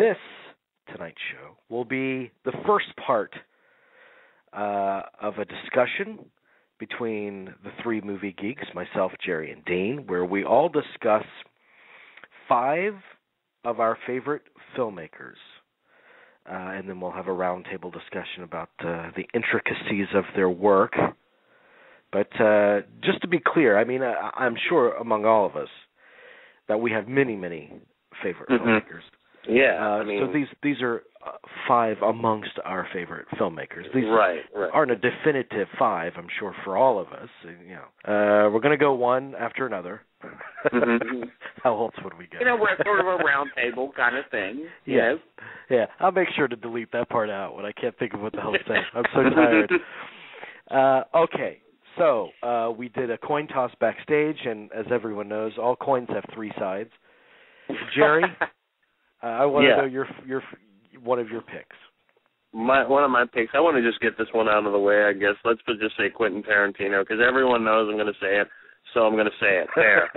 this tonight's show will be the first part of a discussion between the three movie geeks, myself, Jerry, and Dane, where we all discuss 5 of our favorite filmmakers. And then we'll have a roundtable discussion about the intricacies of their work. But just to be clear, I mean, I'm sure among all of us that we have many, many favorite filmmakers. Yeah, so these are 5 amongst our favorite filmmakers. These right. aren't a definitive 5, I'm sure, for all of us. You know, we're going to go one after another. How else would we go? You know, we're sort of a round table kind of thing. Yes. Yeah, I'll make sure to delete that part out when I can't think of what the hell to say. I'm so tired. Okay, so we did a coin toss backstage, and as everyone knows, all coins have 3 sides. Jerry, I want to know your one of your picks. One of my picks. I want to just get this one out of the way, I guess. Let's just say Quentin Tarantino, because everyone knows I'm going to say it, so I'm going to say it. There.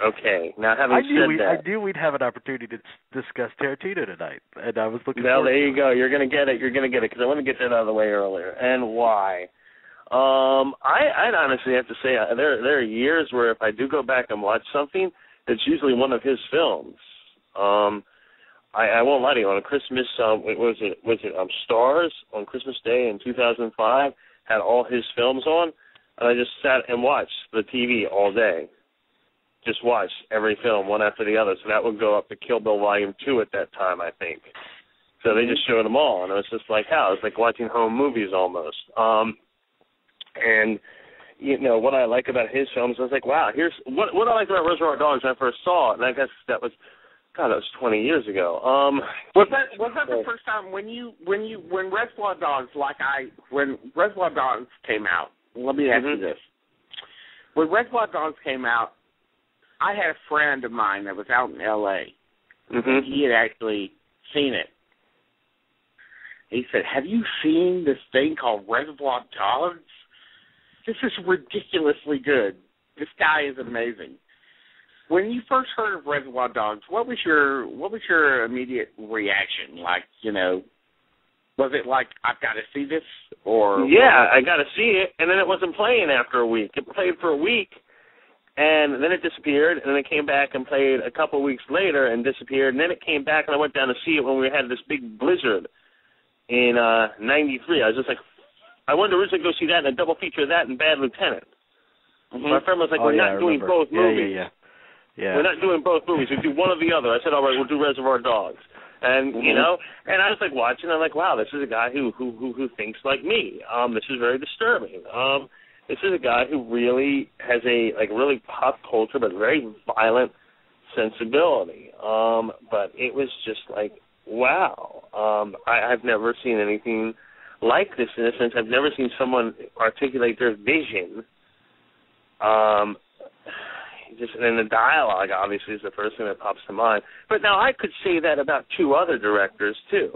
Okay. Now, having said that, I knew we'd have an opportunity to discuss Tarantino tonight, and I was looking forward to it. Well, there you go. You're going to get it. You're going to get it, because I want to get that out of the way earlier. And why? I'd honestly have to say there are years where if I do go back and watch something, it's usually one of his films. I won't lie to you. On Christmas, was it Stars on Christmas Day in 2005? Had all his films on, and I just sat and watched the TV all day. Just watched every film one after the other. So that would go up to Kill Bill Volume 2 at that time, I think. So they just showed them all, and it was just like, how? It's like watching home movies almost. And you know what I like about his films, I was like, wow, here's what I liked about Reservoir Dogs when I first saw it, and I guess that was 20 years ago. Was that the first time when Reservoir Dogs, when Reservoir Dogs came out? Let me ask you this: when Reservoir Dogs came out, I had a friend of mine that was out in L.A. And he had actually seen it. He said, "Have you seen this thing called Reservoir Dogs? This is ridiculously good. This guy is amazing." When you first heard of Reservoir Dogs, what was your immediate reaction? Like, you know, was it like, I've got to see this? Or I got to see it, and then it wasn't playing after a week. It played for a week, and then it disappeared, and then it came back and played a couple of weeks later and disappeared, and then it came back, and I went down to see it when we had this big blizzard in 93. I was just like, I wanted to originally go see that and a double feature of that and Bad Lieutenant. My friend was like, we're not doing both movies. Yeah. We're not doing both movies. We do one or the other. I said, all right, we'll do Reservoir Dogs. And, you know, and I was like watching, I'm like, wow, this is a guy who thinks like me. This is very disturbing. This is a guy who really has a, really pop culture but very violent sensibility. But it was just like, wow. I've never seen anything like this in a sense. I've never seen someone articulate their vision. And the dialogue, obviously, is the first thing that pops to mind. But now I could say that about 2 other directors, too,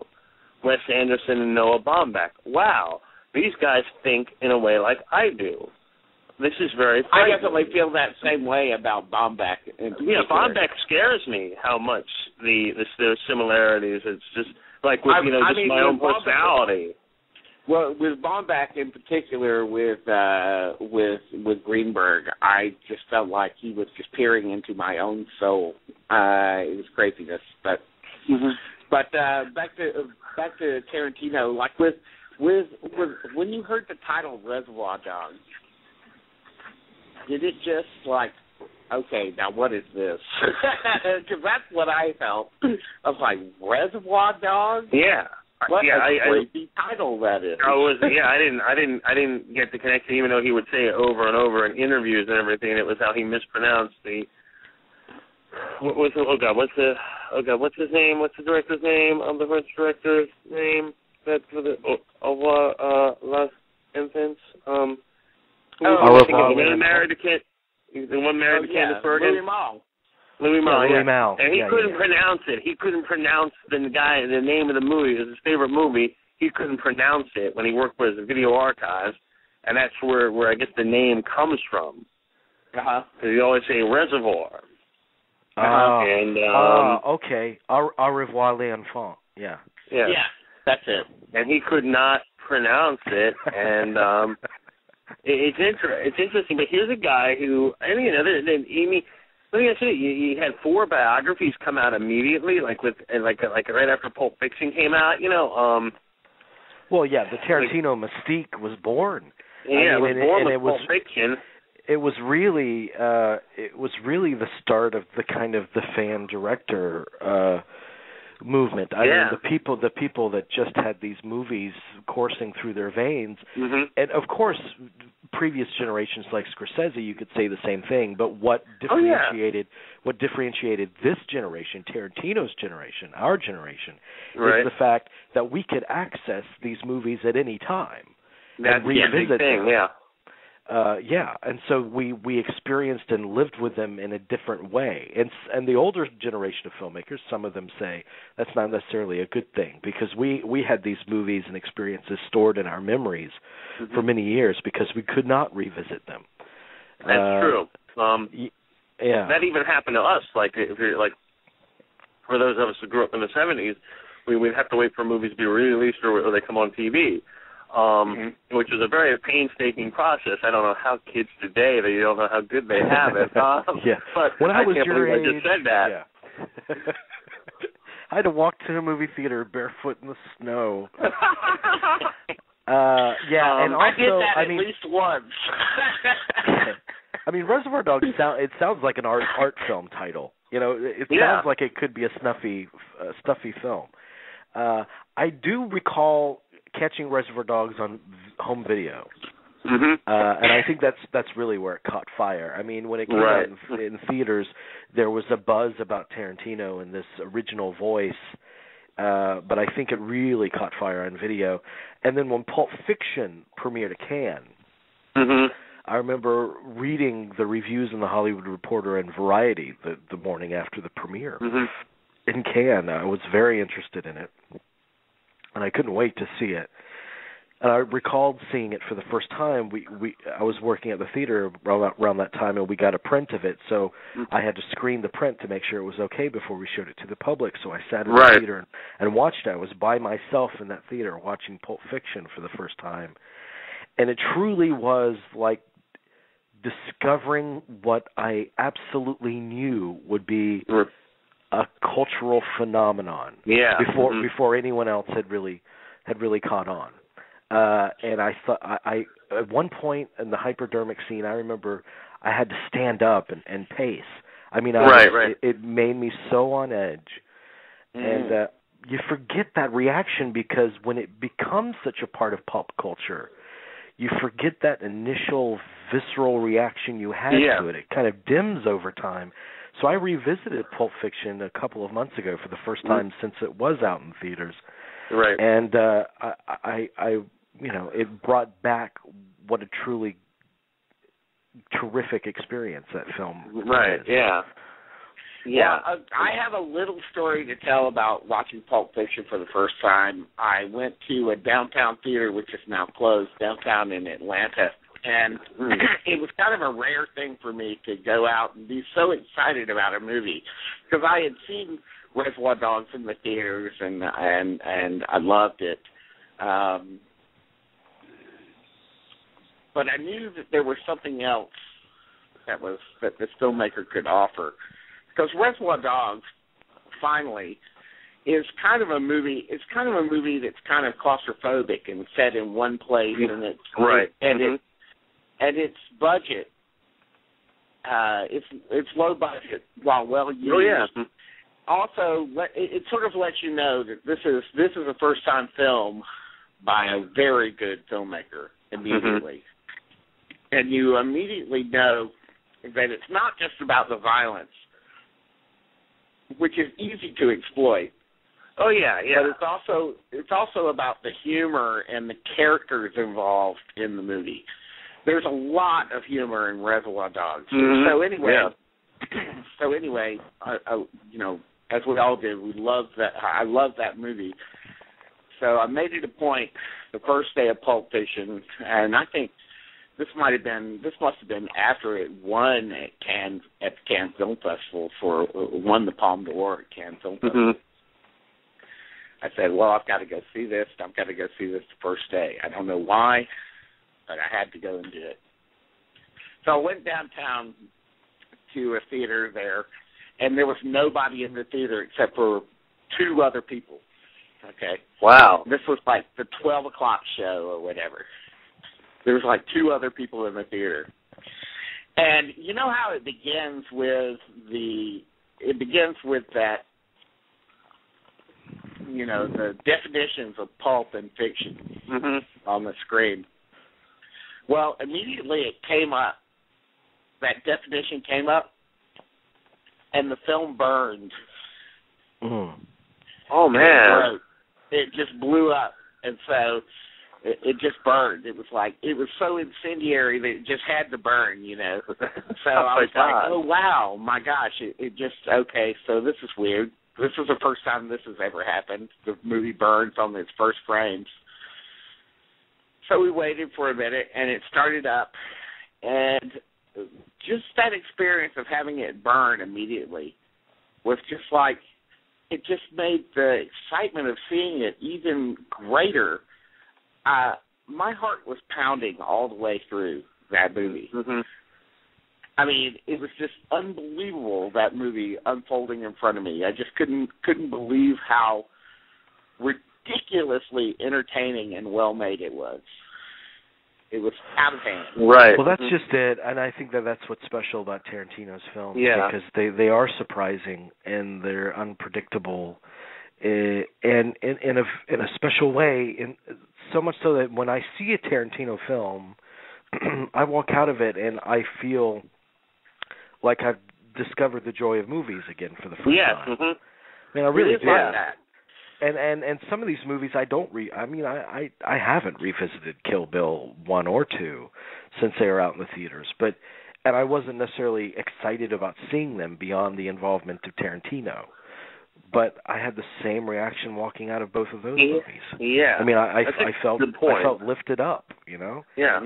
Wes Anderson and Noah Baumbach. Wow, these guys think in a way like I do. This is very frightening. I definitely feel that same way about Baumbach. Yeah, Baumbach scares me how much their similarities. It's just like with, my own personality. Well, with Baumbach in particular, with Greenberg, I just felt like he was just peering into my own soul. It was craziness, but back to Tarantino. Like with when you heard the title Reservoir Dogs, did it just like, okay, now what is this? Because that's what I felt. I was like, Reservoir Dogs? Yeah. What a crazy title that is. I didn't get the connection, even though he would say it over and over in interviews and everything. It was how he mispronounced the. What's his name? What's the director's name? The French director's name. That's for the Los Infants. The one married to Candace Bergen. Louis Malle. And he couldn't pronounce it. He couldn't pronounce the name of the movie. It was his favorite movie. He couldn't pronounce it when he worked with the Video Archives, and that's where I guess the name comes from. Because he always say Reservoir. Okay. Au revoir, l'enfant. Yeah. Yeah. Yeah, that's it. And he could not pronounce it, and it's interesting. But here's a guy who, I mean, other than Amy, let me say, you had 4 biographies come out immediately, like right after Pulp Fiction came out. Well, yeah, the Tarantino mystique was born. Yeah, it was Pulp Fiction. It was really the start of the kind of the fan director movement. I mean, the people that just had these movies coursing through their veins, and of course, previous generations like Scorsese, you could say the same thing. But what differentiated this generation, Tarantino's generation, our generation, is the fact that we could access these movies at any time and revisit them. And so we experienced and lived with them in a different way. And the older generation of filmmakers, some of them say that's not necessarily a good thing, because we had these movies and experiences stored in our memories for many years because we could not revisit them. That's true. That even happened to us. Like, if you're like, for those of us who grew up in the 70s, we'd have to wait for movies to be released or they come on TV. Which was a very painstaking process. I don't know how kids today, they don't know how good they have it. But when I was can't your believe age, I just said that. Yeah. I had to walk to a movie theater barefoot in the snow. And also, I did that at least once. I mean, Reservoir Dogs sounds like an art film title. It sounds like it could be a snuffy film. I do recall catching Reservoir Dogs on home video, and I think that's really where it caught fire. I mean, when it came out in theaters, there was a buzz about Tarantino and this original voice, but I think it really caught fire on video. And then when Pulp Fiction premiered at Cannes, I remember reading the reviews in the Hollywood Reporter and Variety the morning after the premiere in Cannes. I was very interested in it, and I couldn't wait to see it. And I recalled seeing it for the first time. I was working at the theater around that time, and we got a print of it. So I had to screen the print to make sure it was okay before we showed it to the public. So I sat in the theater and watched it. I was by myself in that theater watching Pulp Fiction for the first time. And it truly was like discovering what I absolutely knew would be a cultural phenomenon before anyone else had really caught on. And I thought I at one point in the hypodermic scene, I remember I had to stand up and pace. I mean, it made me so on edge. And you forget that reaction, because when it becomes such a part of pop culture, you forget that initial visceral reaction you had to it. It kind of dims over time. So I revisited Pulp Fiction a couple of months ago for the first time since it was out in theaters. Right. And I it brought back what a truly terrific experience that film is. Yeah, I have a little story to tell about watching Pulp Fiction for the first time. I went to a downtown theater, which is now closed, downtown in Atlanta, and it was kind of a rare thing for me to go out and be so excited about a movie, because I had seen Reservoir Dogs in the theaters, and I loved it. But I knew that there was something else that this filmmaker could offer. Because Reservoir Dogs, finally, is kind of a movie. It's kind of a movie that's kind of claustrophobic and set in one place, and its budget, it's low budget while well used. Also, it sort of lets you know that this is a first time film by a very good filmmaker immediately, and you immediately know that it's not just about the violence, which is easy to exploit. Oh yeah. But it's also about the humor and the characters involved in the movie. There's a lot of humor in Reservoir Dogs. So anyway, as we all did, we loved that. I loved that movie. So I made it a point the first day of Pulp Fiction, and I think this must have been after it won at the Cannes Film Festival won the Palme d'Or at Cannes Film Festival. I said, well, I've got to go see this. I've got to go see this the first day. I don't know why, but I had to go and do it. So I went downtown to a theater there, and there was nobody in the theater except for 2 other people. Okay. Wow. This was like the 12 o'clock show or whatever. There was like 2 other people in the theater. And you know how it begins with that, you know, the definitions of pulp and fiction on the screen. Well, immediately it came up. That definition came up, and the film burned. Oh, man. It just blew up, and so it just burned. It was so incendiary that it just had to burn, you know. So I was like, oh, wow, my gosh, it just, okay, so this is weird. This is the first time this has ever happened. The movie burns on its first frames. So we waited for a minute, and it started up, and just that experience of having it burn immediately was just like, it just made the excitement of seeing it even greater. My heart was pounding all the way through that movie. I mean, it was just unbelievable, that movie unfolding in front of me. I just couldn't believe how ridiculously entertaining and well-made it was. It was out of hand. Right. Well, that's just it, and I think that's what's special about Tarantino's films, because they are surprising and they're unpredictable, and in a special way. So much so that when I see a Tarantino film, I walk out of it and I feel like I've discovered the joy of movies again for the first time. I mean, I really do. That. And some of these movies I haven't revisited Kill Bill 1 or 2 since they were out in the theaters, and I wasn't necessarily excited about seeing them beyond the involvement of Tarantino. But I had the same reaction walking out of both of those movies. Yeah. I mean, I felt lifted up, you know? Yeah.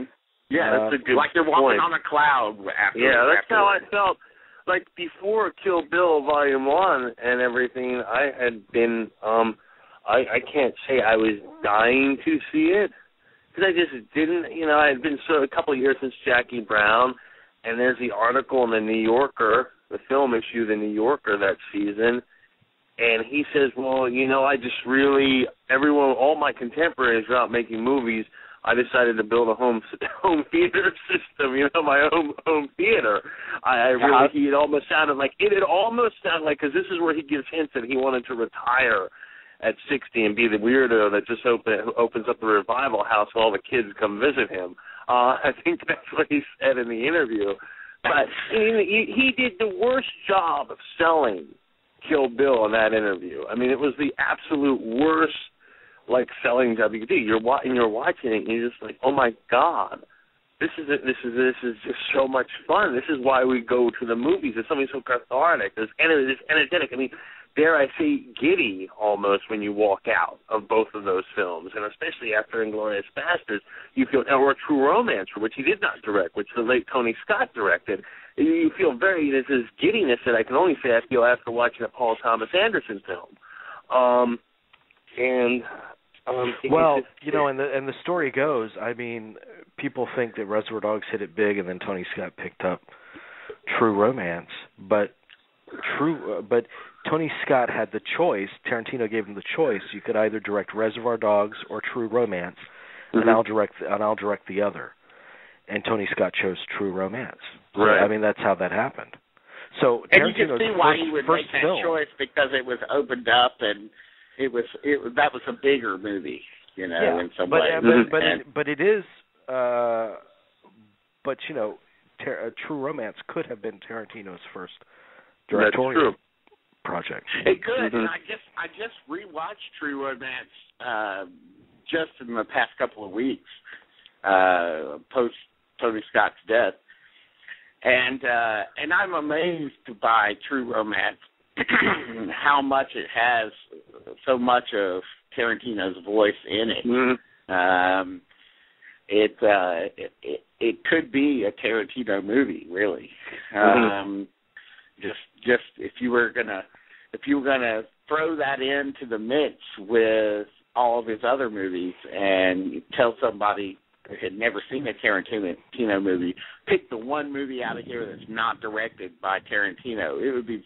Yeah, that's a good like you're walking on a cloud after. Yeah, that's how I felt. Like before Kill Bill Volume 1 and everything, I had been, I can't say I was dying to see it, because I just didn't, you know, I had been a couple of years since Jackie Brown, and there's the article in the New Yorker, the film issue of the New Yorker that season, and he says, well, you know, I just really, all my contemporaries are out making movies. I decided to build a home theater system, you know, my own home theater. It almost sounded like, because this is where he gives hints that he wanted to retire at 60 and be the weirdo that just opens up the revival house while all the kids come visit him. I think that's what he said in the interview. But he did the worst job of selling Kill Bill in that interview. I mean, it was the absolute worst, like, selling WD. You're watching it, and you're just like, oh my God, this is just so much fun. This is why we go to the movies. It's something so cathartic. It's energetic. I mean, dare I say, giddy almost when you walk out of both of those films, and especially after Inglourious Basterds, you feel, or True Romance, which he did not direct, which the late Tony Scott directed. You feel there's this giddiness that I can only say I feel after watching a Paul Thomas Anderson film. Well, you know, and the story goes, I mean, people think that Reservoir Dogs hit it big and then Tony Scott picked up True Romance, but Tony Scott had the choice. Tarantino gave him the choice. You could either direct Reservoir Dogs or True Romance, and I'll direct the other. And Tony Scott chose True Romance. Right. I mean, that's how that happened. So and you can see why he would make that choice, because it was opened up and that was a bigger movie, you know, in some ways. But it is. But you know, True Romance could have been Tarantino's first directorial project. It could. And I just rewatched True Romance just in the past couple of weeks, post Tony Scott's death, and I'm amazed by True Romance. How much it has so much of Tarantino's voice in it. it could be a Tarantino movie, really. Just if you were gonna throw that into the mix with all of his other movies and tell somebody who had never seen a Tarantino movie, pick the one movie out of here that's not directed by Tarantino, it would be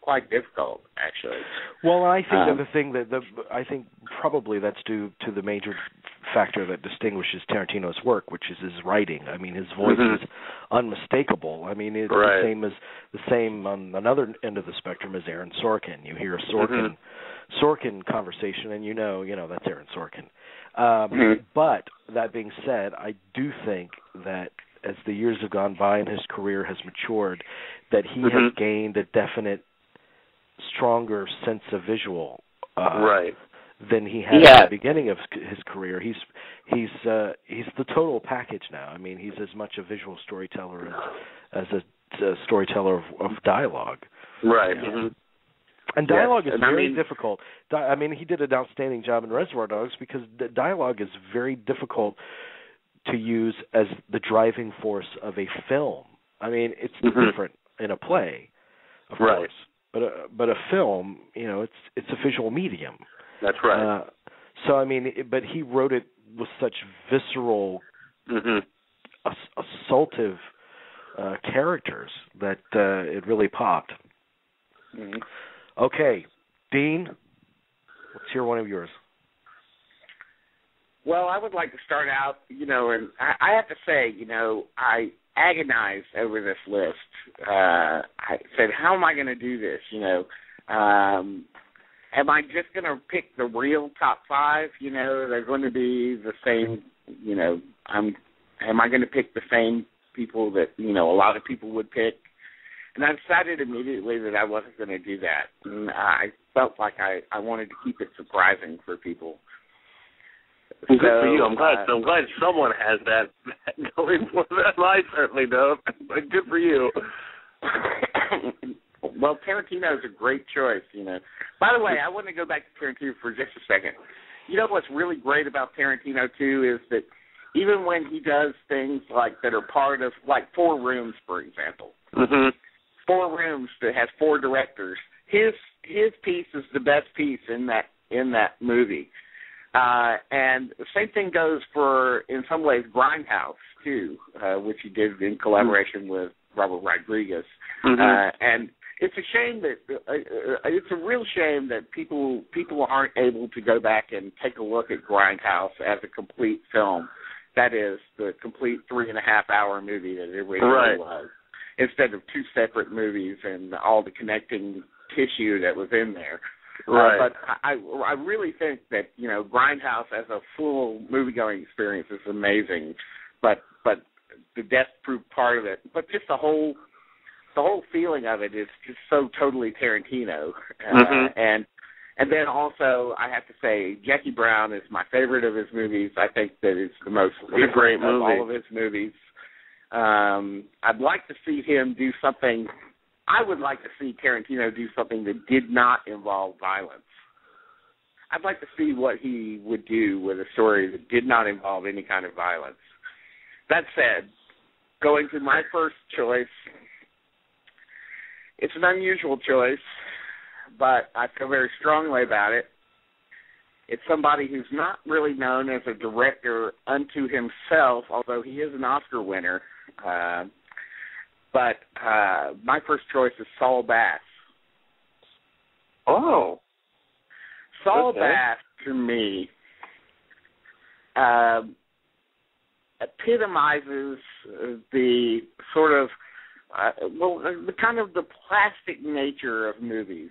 quite difficult, actually. Well, I think that the thing I think probably that's due to the major factor that distinguishes Tarantino's work, which is his writing. I mean, his voice is unmistakable. I mean, it's the same on another end of the spectrum as Aaron Sorkin. You hear a Sorkin conversation, and you know that's Aaron Sorkin. But that being said, I do think that as the years have gone by and his career has matured, that he has gained a definite, stronger sense of visual than he had at the beginning of his career. He's the total package now. I mean, he's as much a visual storyteller as a storyteller of dialogue. Right. You know? And dialogue is very difficult. I mean, he did an outstanding job in Reservoir Dogs because the dialogue is very difficult to use as the driving force of a film. I mean, it's different in a play, of course, but a film, it's a visual medium. That's right. So I mean, but he wrote it with such visceral, assaultive characters that it really popped. Okay, Dean, let's hear one of yours. Well, I would like to start out, and I have to say, I agonized over this list. I said, how am I going to do this? Am I just going to pick the real top five? They're going to be the same, am I going to pick the same people that, a lot of people would pick? And I decided immediately that I wasn't going to do that. And I felt like I wanted to keep it surprising for people. Well, good for you. I'm glad someone has that going for them. I certainly don't, but good for you. Well, Tarantino is a great choice, By the way, I want to go back to Tarantino for just a second. What's really great about Tarantino, too, is that even when he does things like that are part of, like, 4 Rooms, for example, 4 Rooms that has 4 directors, his piece is the best piece in that movie. And the same thing goes for, in some ways, Grindhouse, too, which he did in collaboration with Robert Rodriguez. And it's a shame that it's a real shame that people aren't able to go back and take a look at Grindhouse as a complete film. That is the complete 3.5-hour movie that it originally was, instead of 2 separate movies and all the connecting tissue that was in there. But I really think that Grindhouse as a full movie-going experience is amazing. But the death proof part of it, but just the whole feeling of it is just so totally Tarantino. And then also I have to say Jackie Brown is my favorite of his movies. I think that it's the most great movie of all of his movies. I'd like to see him do something. I would like to see Tarantino do something that did not involve violence. I'd like to see what he would do with a story that did not involve any kind of violence. That said, going to my first choice, it's an unusual choice, but I feel very strongly about it. It's somebody who's not really known as a director unto himself, although he is an Oscar winner. But my first choice is Saul Bass. Oh. Saul Bass, to me, epitomizes the sort of, the kind of the plastic nature of movies.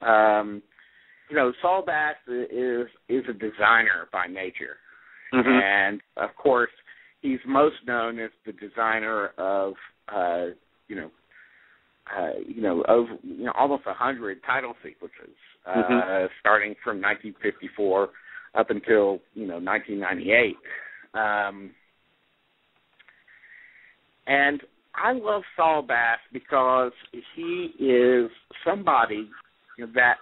Saul Bass is a designer by nature. And, of course, he's most known as the designer of almost 100 title sequences, starting from 1954 up until 1998. And I love Saul Bass because he is somebody that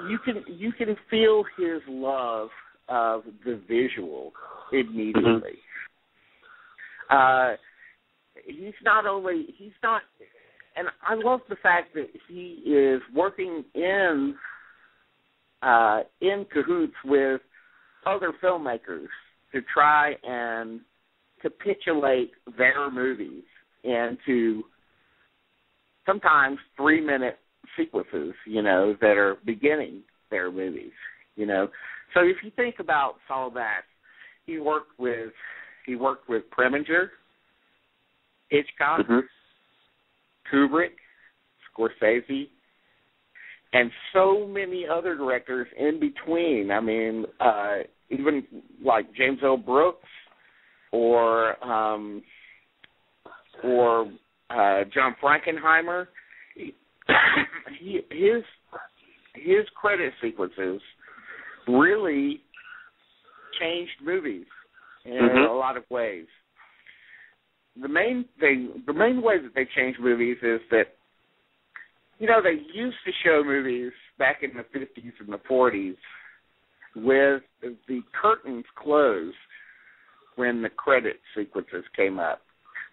you can feel his love of the visual immediately. He's not, and I love the fact that he is working in cahoots with other filmmakers to try and capitulate their movies into sometimes 3-minute sequences, that are beginning their movies, So if you think about Saul Bass, he worked with Preminger, Hitchcock, Kubrick, Scorsese, and so many other directors in between. I mean, even like James L. Brooks or John Frankenheimer. His credit sequences really changed movies in a lot of ways. The main way that they changed movies is that, they used to show movies back in the 50s and the 40s with the curtains closed when the credit sequences came up.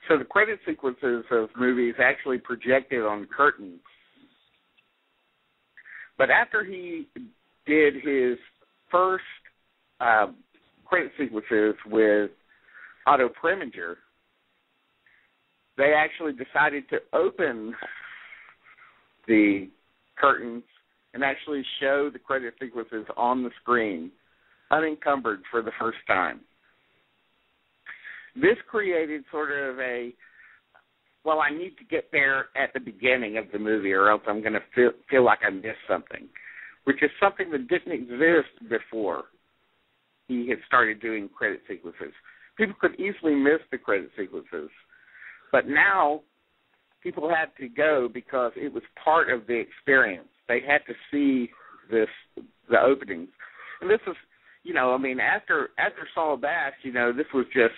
So the credit sequences of movies actually projected on curtains. But after he did his first credit sequences with Otto Preminger, they actually decided to open the curtains and actually show the credit sequences on the screen, unencumbered for the first time. This created sort of I need to get there at the beginning of the movie or else I'm going to feel like I missed something, which is something that didn't exist before he had started doing credit sequences. People could easily miss the credit sequences, but now people had to go because it was part of the experience. They had to see the openings. And this is, after Saul Bass, this was just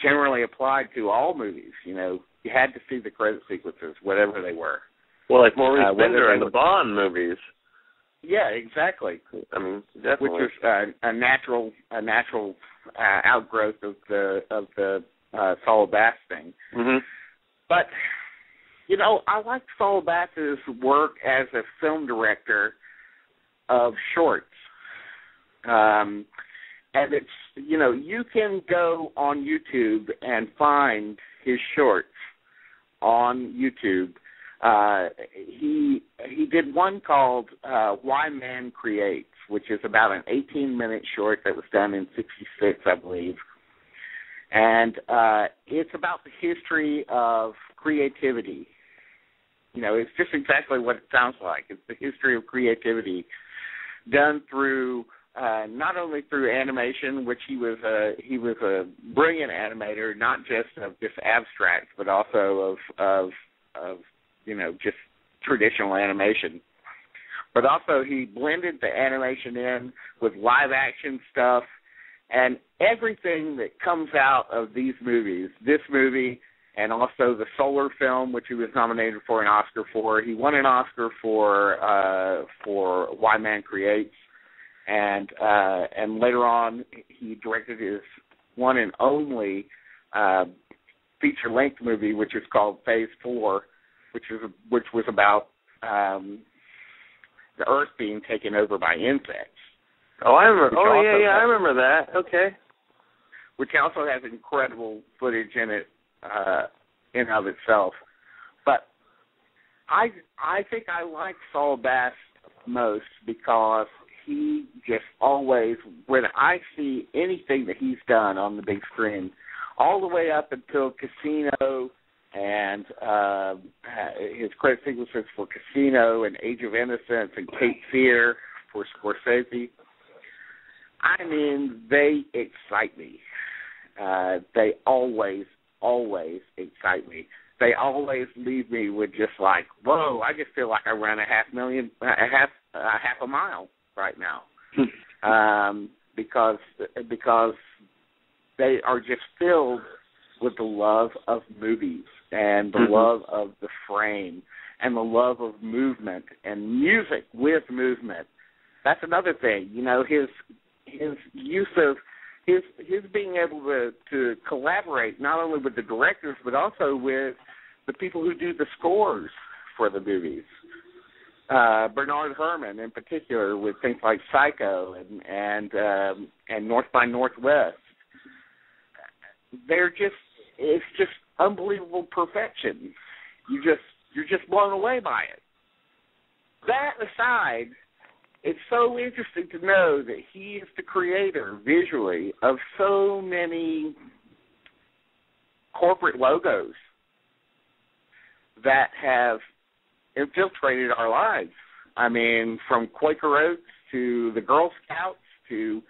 generally applied to all movies. You had to see the credit sequences, whatever they were. Well, like Maurice Bender and the Bond movies. Yeah, exactly. I mean, definitely. Which was a natural outgrowth of the Saul Bass thing. Mm-hmm. But I like Saul Bass's work as a film director of shorts. And it's, you can go on YouTube and find his shorts on YouTube. He did one called Why Man Creates, which is about an 18-minute short that was done in 1966, I believe. And it's about the history of creativity. It's just exactly what it sounds like. It's the history of creativity done through not only through animation, which he was a brilliant animator, not just of just abstract, but also of just traditional animation. But also he blended the animation in with live action stuff, and everything that comes out of these movies, this movie, and also the Solar film, which he was nominated for an Oscar for. He won an Oscar for Why Man Creates, and later on he directed his one and only feature-length movie, which is called Phase 4, which was about the Earth being taken over by insects. Oh, I remember. I remember that. Okay. Which also has incredible footage in it, in and of itself. But I think I like Saul Bass most because he just always, when I see anything that he's done on the big screen, all the way up until Casino and his credit sequences for Casino and Age of Innocence and Cape Fear for Scorsese, I mean, they excite me. They always excite me. They always leave me with just like, whoa, I just feel like I ran a half a mile right now. Because they are just filled with the love of movies and the love of the frame and the love of movement and music with movement. That's another thing. his use of his being able to collaborate not only with the directors but also with the people who do the scores for the movies. Bernard Herrmann in particular with things like Psycho and North by Northwest. It's just unbelievable perfection. You're just blown away by it. That aside, it's so interesting to know that he is the creator visually of so many corporate logos that have infiltrated our lives. I mean, from Quaker Oats to the Girl Scouts to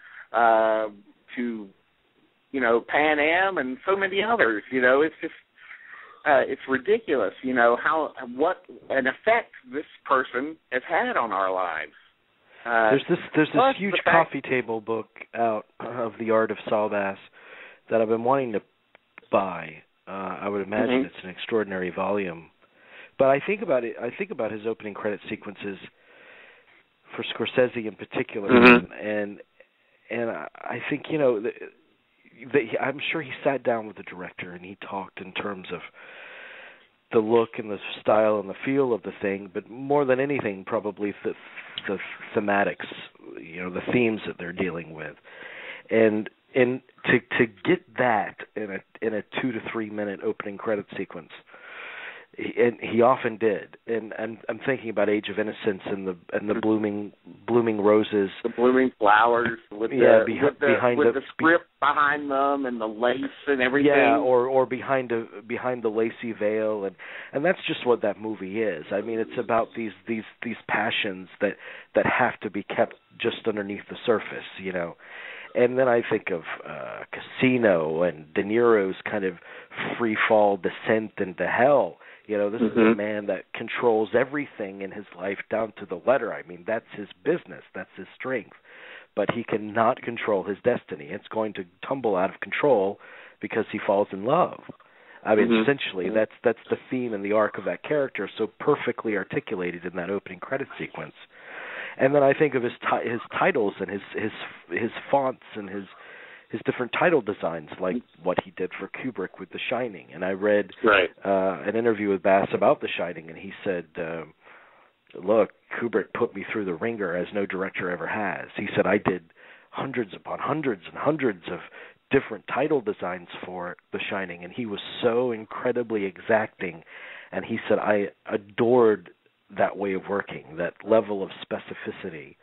Pan Am and so many others. It's just it's ridiculous. What an effect this person has had on our lives. There's this huge coffee table book out of the art of Saul Bass that I've been wanting to buy. I would imagine it's an extraordinary volume. But I think about it. I think about his opening credit sequences for Scorsese in particular, and I think I'm sure he sat down with the director and he talked in terms of the look and the style and the feel of the thing, but more than anything, probably the thematics, the themes that they're dealing with, and to get that in a 2 to 3 minute opening credit sequence. And he often did, and I'm thinking about Age of Innocence and the blooming roses, the blooming flowers with the script behind them and the lace and everything. Yeah, or behind the lacy veil, and that's just what that movie is. I mean, it's about these passions that have to be kept just underneath the surface, And then I think of Casino and De Niro's kind of free fall descent into hell. This is a man that controls everything in his life down to the letter. I mean, that's his business. That's his strength. But he cannot control his destiny. It's going to tumble out of control because he falls in love. I mean, essentially, that's the theme and the arc of that character, so perfectly articulated in that opening credit sequence. And then I think of his titles and his fonts and his different title designs, like what he did for Kubrick with The Shining. And I read an interview with Bass about The Shining, and he said, look, Kubrick put me through the ringer as no director ever has. He said, I did hundreds upon hundreds and hundreds of different title designs for The Shining, and he was so incredibly exacting. And he said, I adored that way of working, that level of specificity.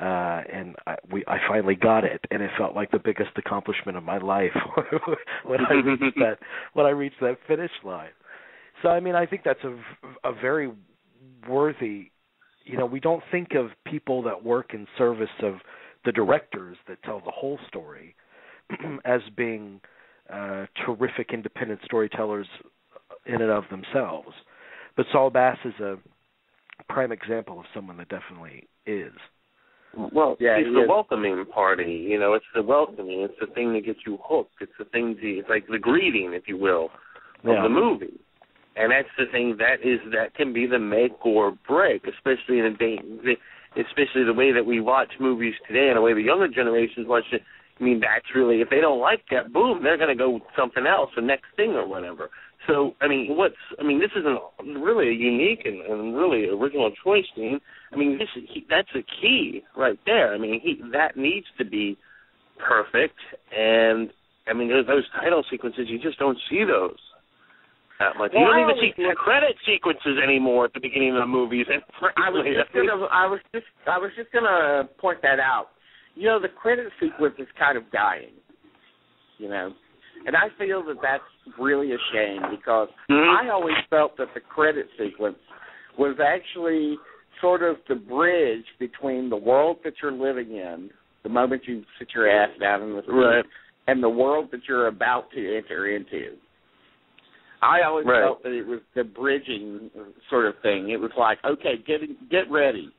And I finally got it, and it felt like the biggest accomplishment of my life when I reached that finish line. So I mean, I think that's a very worthy. We don't think of people that work in service of the directors that tell the whole story as being terrific independent storytellers in and of themselves. But Saul Bass is a prime example of someone that definitely is. Well, it's the welcoming party, it's the welcoming, it's the thing that gets you hooked, it's the thing, it's like the greeting, if you will, of the movie. And that's the thing that can be the make or break, especially in a day, especially the way that we watch movies today and the way the younger generations watch it. I mean, that's really, if they don't like that, boom, they're going to go with something else, the next thing or whatever. So, this is really a unique and really original choice, Dean. I mean, that's a key right there. I mean, that needs to be perfect. And, I mean, those title sequences, you just don't see those that much. You don't even see credit sequences anymore at the beginning of the movies. I was just going to point that out. The credit sequence is kind of dying, And I feel that that's really a shame because I always felt that the credit sequence was actually sort of the bridge between the world that you're living in, the moment you sit your ass down in the seat, and the world that you're about to enter into. I always felt that it was the bridging sort of thing. It was like, okay, get ready,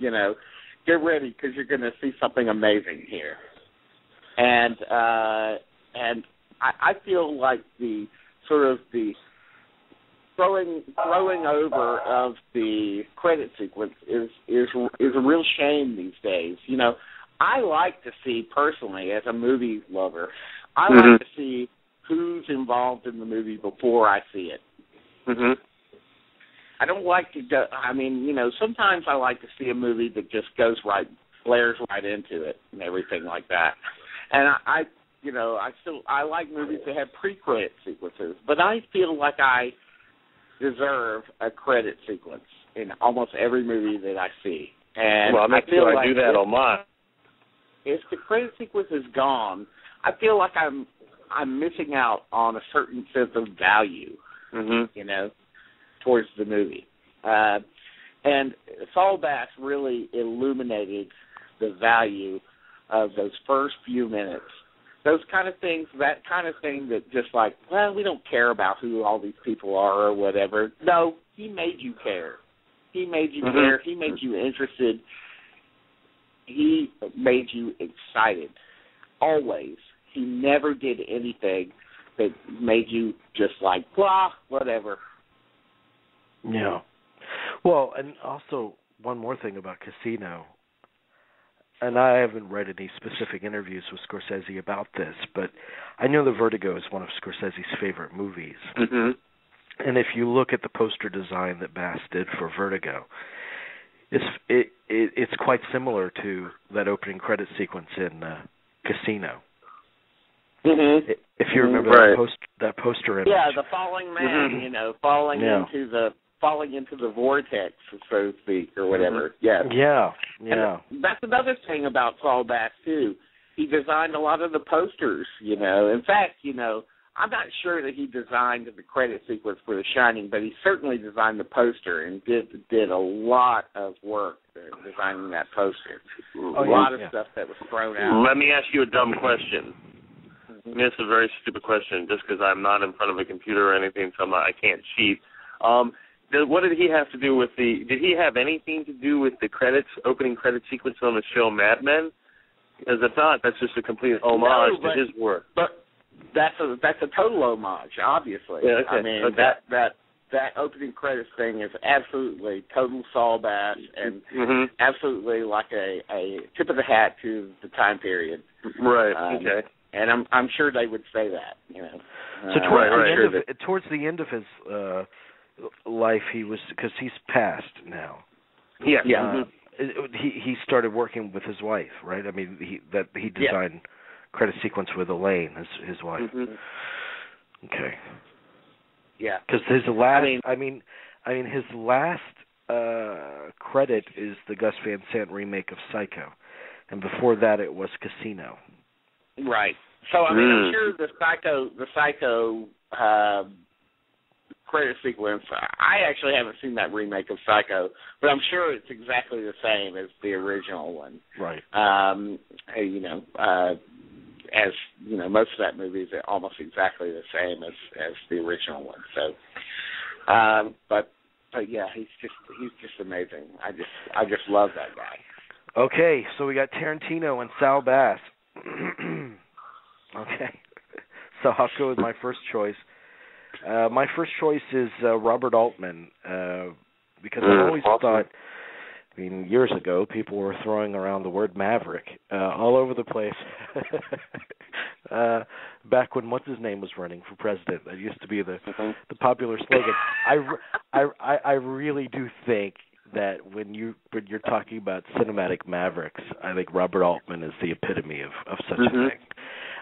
get ready because you're going to see something amazing here. And I feel like the sort of the throwing over of the credit sequence is a real shame these days. I like to see, personally, as a movie lover, I like to see who's involved in the movie before I see it. Mm-hmm. I don't like to go, sometimes I like to see a movie that just flares right into it and everything like that. And I like movies that have pre-credit sequences, but I feel like I deserve a credit sequence in almost every movie that I see. And I feel like I do that on mine. If the credit sequence is gone, I feel like I'm missing out on a certain sense of value, towards the movie. And Saul Bass really illuminated the value of those first few minutes. Those kind of things, that kind of thing that just like, well, we don't care about who all these people are or whatever. No, he made you care. He made you care. He made you interested. He made you excited. Always. He never did anything that made you just like, blah, whatever. Yeah. Well, and also one more thing about Casino, and I haven't read any specific interviews with Scorsese about this, but I know that Vertigo is one of Scorsese's favorite movies. Mm-hmm. And if you look at the poster design that Bass did for Vertigo, it's quite similar to that opening credit sequence in Casino. Mm-hmm. If you remember that poster image. Yeah, the falling man, falling into the vortex, so to speak, or whatever. Yes. Yeah. And that's another thing about Saul Bass too. He designed a lot of the posters. In fact, I'm not sure that he designed the credit sequence for The Shining, but he certainly designed the poster and did a lot of work designing that poster. A lot of stuff that was thrown out. Let me ask you a dumb question. It's a very stupid question, just because I'm not in front of a computer or anything, so I can't cheat. What did he have to do with did he have anything to do with the opening credit sequence on the show Mad Men? Because if not, that's just a complete homage to his work. But that's a total homage, obviously. Yeah, okay. I mean, that opening credits thing is absolutely total Saul Bass and absolutely like a tip of the hat to the time period. Right. Okay. And I'm sure they would say that. So towards the end of his life, because he's passed now. Yeah. He started working with his wife, right? I mean, he designed credit sequence with Elaine, his wife. Mm-hmm. Okay. Yeah. Because his last, his last credit is the Gus Van Sant remake of Psycho, and before that it was Casino. Right. So I'm sure the Psycho credit sequence. I actually haven't seen that remake of Psycho, but I'm sure it's exactly the same as the original one. Right. As most of that movie is almost exactly the same as the original one. So, but yeah, he's just amazing. I just love that guy. Okay, so we got Tarantino and Saul Bass. Okay, so I'll go with my first choice. My first choice is Robert Altman, because I always thought, years ago, people were throwing around the word maverick all over the place. Back when what's-his-name was running for president, that used to be the popular slogan. I really do think that when you're talking about cinematic mavericks, I think Robert Altman is the epitome of such a thing.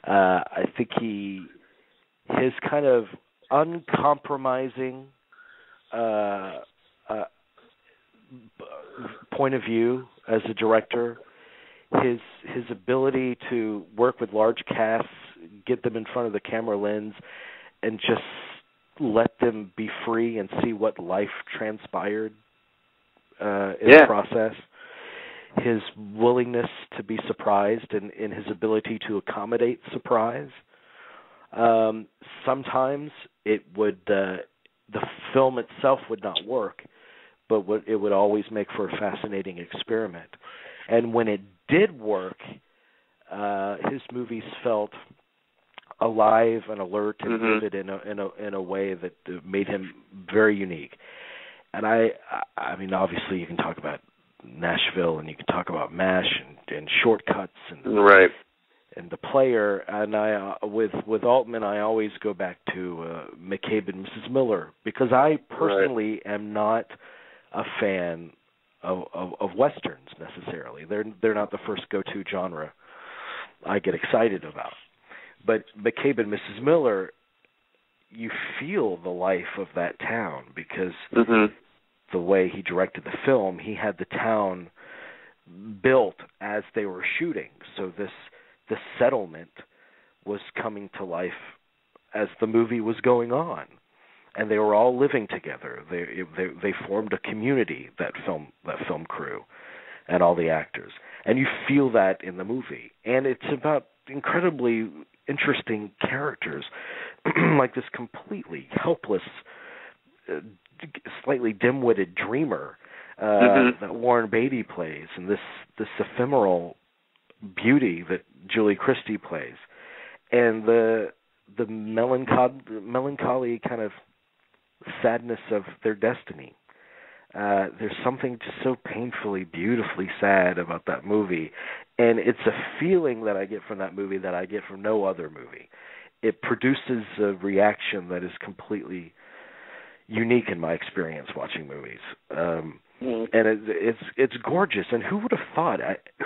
I think his kind of uncompromising point of view as a director, his ability to work with large casts, get them in front of the camera lens, and just let them be free and see what life transpired in the process. His willingness to be surprised and his ability to accommodate surprise. Sometimes it would the film itself would not work, but it would always make for a fascinating experiment. And when it did work, his movies felt alive and alert and vivid in a way that made him very unique. And I mean, obviously, you can talk about Nashville, and you can talk about MASH and shortcuts and right. And the player, and I with Altman, I always go back to McCabe and Mrs. Miller, because I personally am not a fan of westerns necessarily. They're not the first go-to genre I get excited about. But McCabe and Mrs. Miller, you feel the life of that town, because the way he directed the film, he had the town built as they were shooting. So the settlement was coming to life as the movie was going on, and they were all living together. They formed a community, that film crew, and all the actors, and you feel that in the movie. And it's about incredibly interesting characters, like this completely helpless, slightly dim-witted dreamer that Warren Beatty plays, and this ephemeral beauty that Julie Christie plays, and the melancholy kind of sadness of their destiny. There's something just so painfully, beautifully sad about that movie, and it's a feeling that I get from that movie that I get from no other movie. It produces a reaction that is completely unique in my experience watching movies, and it's gorgeous. And who would have thought?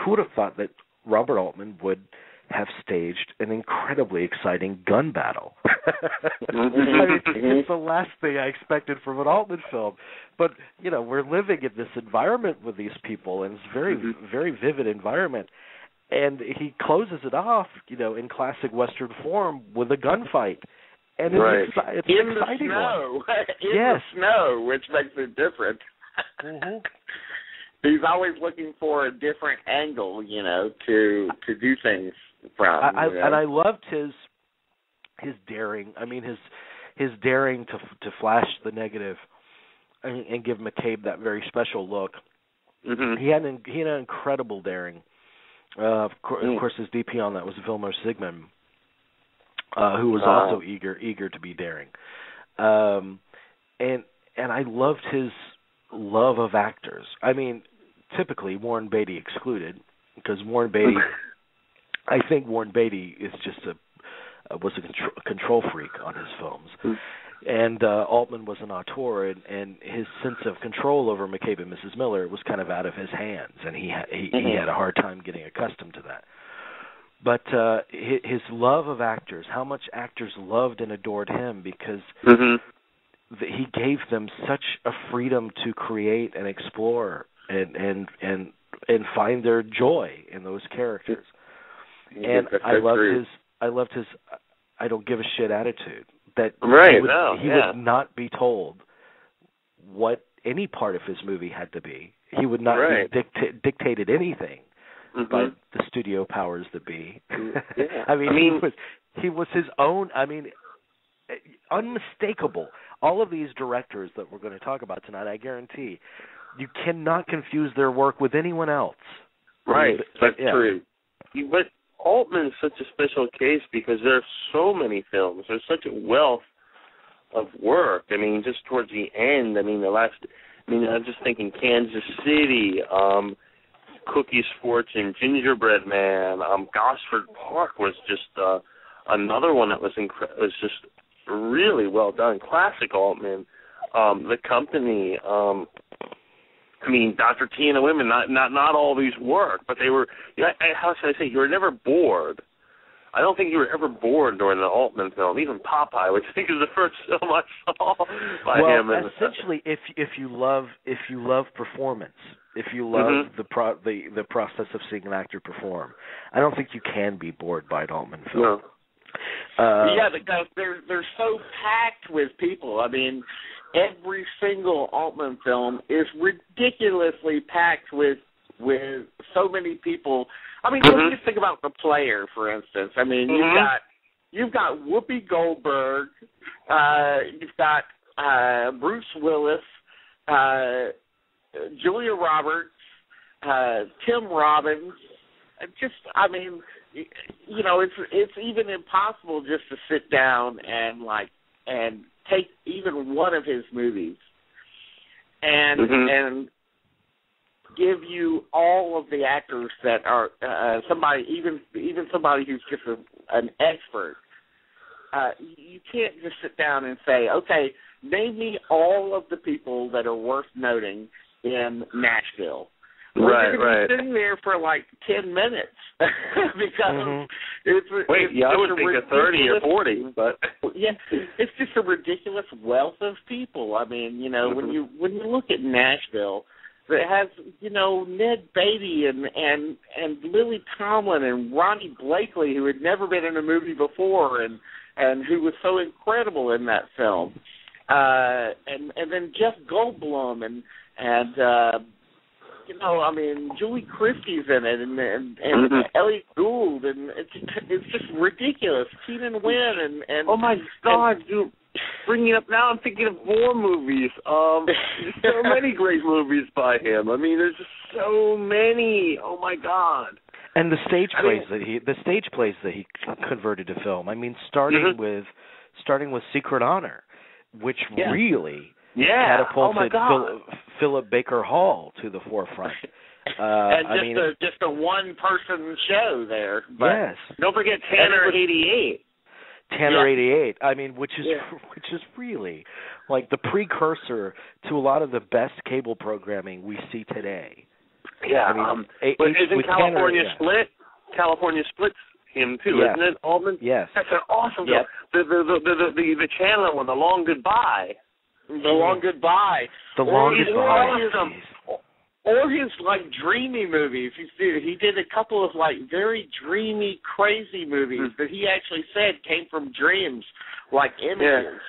Who would have thought that Robert Altman would have staged an incredibly exciting gun battle? I mean, it's the last thing I expected from an Altman film. But, we're living in this environment with these people, and it's very, very vivid environment. And he closes it off, in classic Western form with a gunfight. And it's in an exciting the snow. one. In the snow, which makes it different. He's always looking for a different angle, to do things from. And I loved his daring. I mean, his daring to flash the negative and give McCabe that very special look. He had an incredible daring. Of course, his DP on that was Vilmos Zsigmond, who was also eager to be daring. And I loved his love of actors. I mean, typically Warren Beatty excluded, because Warren Beatty, I think Warren Beatty is just was a control freak on his films, and Altman was an auteur, and his sense of control over McCabe and Mrs. Miller was kind of out of his hands, and he had a hard time getting accustomed to that. But his love of actors, how much actors loved and adored him, because he gave them such a freedom to create and explore and find their joy in those characters. And I loved his I don't give a shit attitude, that he would not be told what any part of his movie had to be. He would not be dictated anything by the studio powers that be. I mean, he was his own. I mean, unmistakable. All of these directors that we're going to talk about tonight, I guarantee, you cannot confuse their work with anyone else. Right, that's true. But Altman is such a special case because there are so many films. There's such a wealth of work. I mean, just towards the end, I'm just thinking Kansas City, Cookie's Fortune, Gingerbread Man, Gosford Park was just another one that was just really well done. Classic Altman. The Company. Dr. T and the Women. Not all these work, but they were. How should I say? You were never bored. I don't think you were ever bored during the Altman film. Even Popeye, which I think is the first film I saw by him. Well, essentially, if you love performance, if you love the process of seeing an actor perform, I don't think you can be bored by an Altman film. No. Because they're so packed with people. I mean, every single Altman film is ridiculously packed with so many people. I mean, just think about The Player, for instance. I mean, you've got Whoopi Goldberg, you've got Bruce Willis, Julia Roberts, Tim Robbins. It's even impossible just to sit down and take even one of his movies and give you all of the actors that are somebody, even somebody who's just an expert. You can't just sit down and say, okay, name me all of the people that are worth noting in Nashville. Well, you're going to be sitting there for like 10 minutes because I would think a 30 or 40, but yeah, it's just a ridiculous wealth of people. I mean, when you look at Nashville, it has Ned Beatty and Lily Tomlin and Ronnie Blakely, who had never been in a movie before, and who was so incredible in that film, and then Jeff Goldblum and Julie Christie's in it, and Elliot Gould, and it's just ridiculous. Keenan Wynn and oh my God, dude, bringing it up now, I'm thinking of more movies. There's so many great movies by him. I mean, there's just so many. Oh my God. And the stage plays that he converted to film. I mean, starting with Secret Honor, which really catapulted Philip Baker Hall to the forefront. And just a one-person show there. But yes. Don't forget Tanner 88. Tanner 88. I mean, which is really like the precursor to a lot of the best cable programming we see today. Yeah, I mean, but isn't California Split? California Split's him too, isn't it, Altman? Yes. That's an awesome film. The Chandler one, The Long Goodbye. The Long Goodbye. The Long Goodbye. Or his like dreamy movies. He did a couple of like very dreamy, crazy movies that he actually said came from dreams, like Images.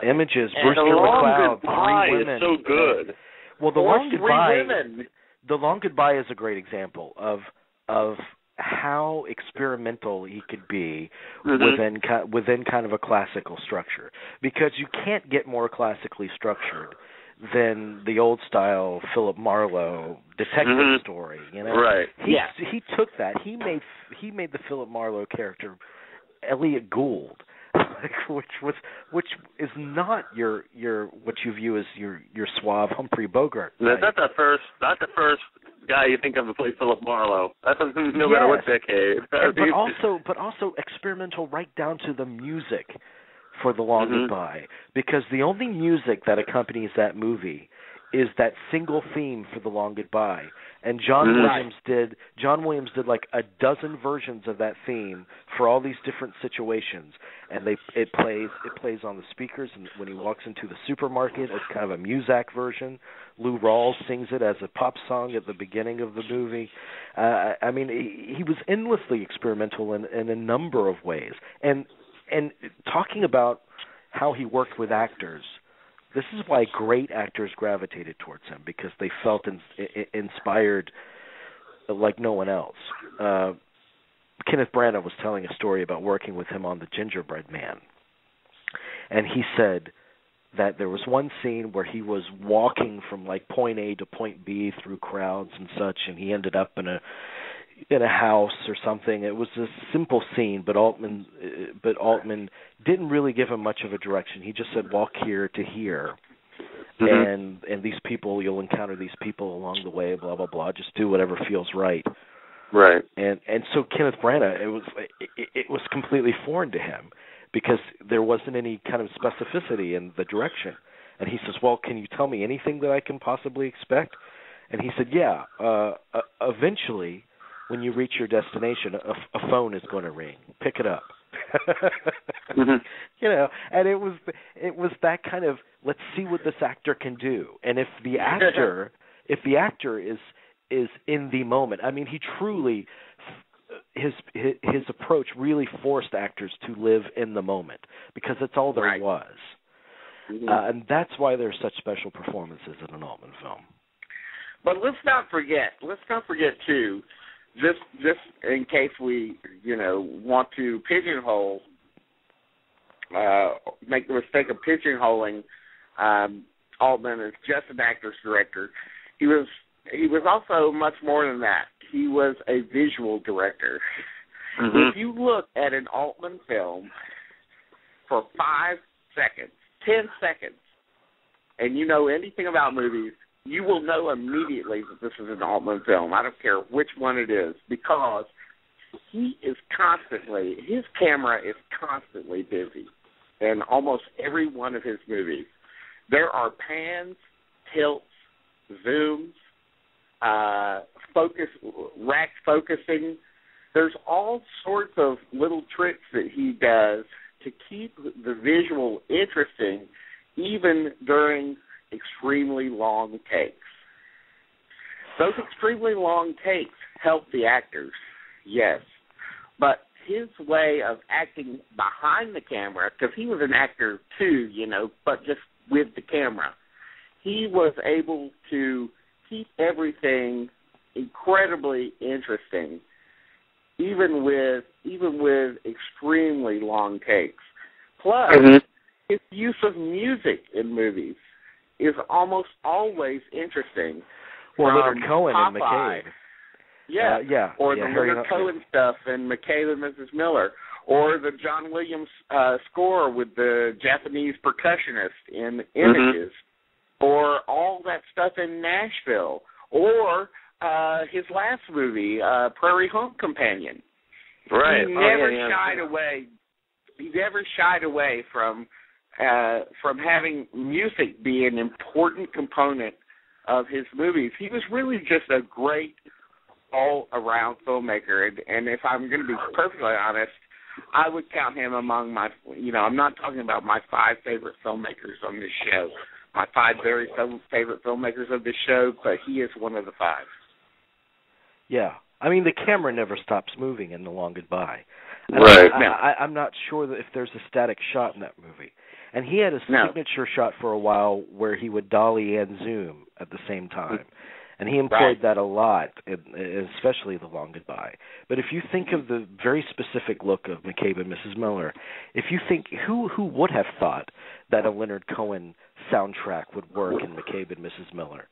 Images. And Brewster The Long McCloud, Goodbye Three Women. is so good. Well, The Long Three Women. The Long Goodbye is a great example of how experimental he could be within kind of a classical structure, because you can't get more classically structured than the old style Philip Marlowe detective story. Right? He took that. He made the Philip Marlowe character Elliot Gould. which is not your what you view as your suave Humphrey Bogart. That's not the first guy you think of to play Philip Marlowe. That's no matter what decade. But also experimental right down to the music for The Long Goodbye, because the only music that accompanies that movie is that single theme for The Long Goodbye. And John Williams did like a dozen versions of that theme for all these different situations, and it plays on the speakers, and when he walks into the supermarket, it's kind of a Muzak version. Lou Rawls sings it as a pop song at the beginning of the movie. I mean, he was endlessly experimental in a number of ways, and talking about how he worked with actors. This is why great actors gravitated towards him, because they felt inspired like no one else. Kenneth Branagh was telling a story about working with him on The Gingerbread Man. And he said that there was one scene where he was walking from like point A to point B through crowds and such, and he ended up in a house or something. It was a simple scene, but Altman didn't really give him much of a direction. He just said, walk here to here. And these people, you'll encounter these people along the way, blah, blah, blah. Just do whatever feels right. Right. And so Kenneth Branagh, it was completely foreign to him, because there wasn't any kind of specificity in the direction. And he says, well, can you tell me anything that I can possibly expect? And he said, yeah, eventually, when you reach your destination, a phone is going to ring. Pick it up. And it was that kind of, let's see what this actor can do. And if the actor is in the moment, I mean, he truly, his approach really forced actors to live in the moment, because that's all there was. And that's why there's such special performances in an Altman film. But let's not forget too, this in case we, want to pigeonhole, make the mistake of pigeonholing Altman as just an actor's director. He was also much more than that. He was a visual director. If you look at an Altman film for 5 seconds, 10 seconds, and you know anything about movies, you will know immediately that this is an Altman film. I don't care which one it is, because his camera is constantly busy in almost every one of his movies. There are pans, tilts, zooms, rack focusing. There's all sorts of little tricks that he does to keep the visual interesting, even during extremely long takes. Those extremely long takes help the actors, yes, but his way of acting behind the camera, because he was an actor too, but just with the camera, he was able to keep everything incredibly interesting, even with extremely long takes. Plus, his use of music in movies is almost always interesting. Well, Leonard Cohen and McCabe. Or the Leonard Cohen stuff in McCabe and Mrs. Miller, or the John Williams score with the Japanese percussionist in Images, or all that stuff in Nashville, or his last movie, Prairie Home Companion. Right. He never shied away from having music be an important component of his movies. He was really just a great all-around filmmaker, and if I'm going to be perfectly honest, I would count him among my, I'm not talking about my 5 favorite filmmakers on this show, my 5 very favorite filmmakers of this show, but he is one of the 5. Yeah. I mean, the camera never stops moving in The Long Goodbye. Right. I'm not sure that if there's a static shot in that movie. And he had a signature shot for a while where he would dolly and zoom at the same time. And he employed that a lot, especially The Long Goodbye. But if you think of the very specific look of McCabe and Mrs. Miller, if you think who would have thought that a Leonard Cohen soundtrack would work in McCabe and Mrs. Miller?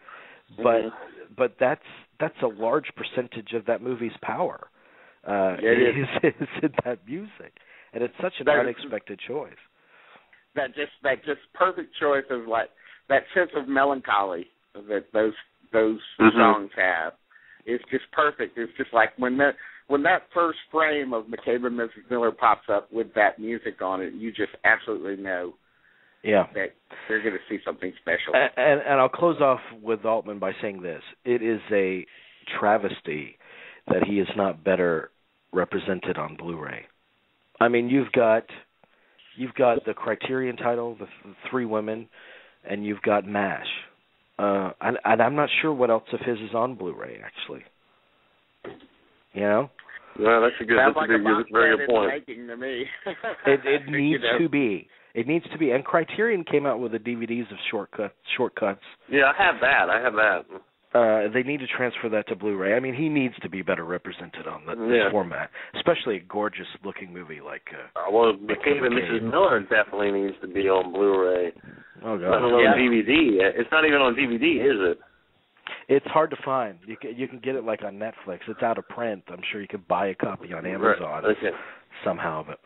But that's a large percentage of that movie's power. Is in that music, and it's such an unexpected choice. That just perfect choice of like that sense of melancholy that those songs have is just perfect. It's just like when that first frame of McCabe and Mrs. Miller pops up with that music on it, you just absolutely know that they're going to see something special. And I'll close off with Altman by saying this: it is a travesty that he is not better represented on Blu-ray. I mean, you've got the Criterion title, the 3 Women, and you've got MASH. And I'm not sure what else of his is on Blu-ray, actually. Yeah, that's a very good point. To me. It needs to be. It needs to be. And Criterion came out with the DVDs of shortcuts. Yeah, I have that. They need to transfer that to Blu-ray. I mean, he needs to be better represented on this format, especially a gorgeous-looking movie like. McCabe and Mrs. Miller definitely needs to be on Blu-ray. Oh God! Not on DVD. It's not even on DVD, is it? It's hard to find. You can get it like on Netflix. It's out of print. I'm sure you could buy a copy on Amazon somehow, but.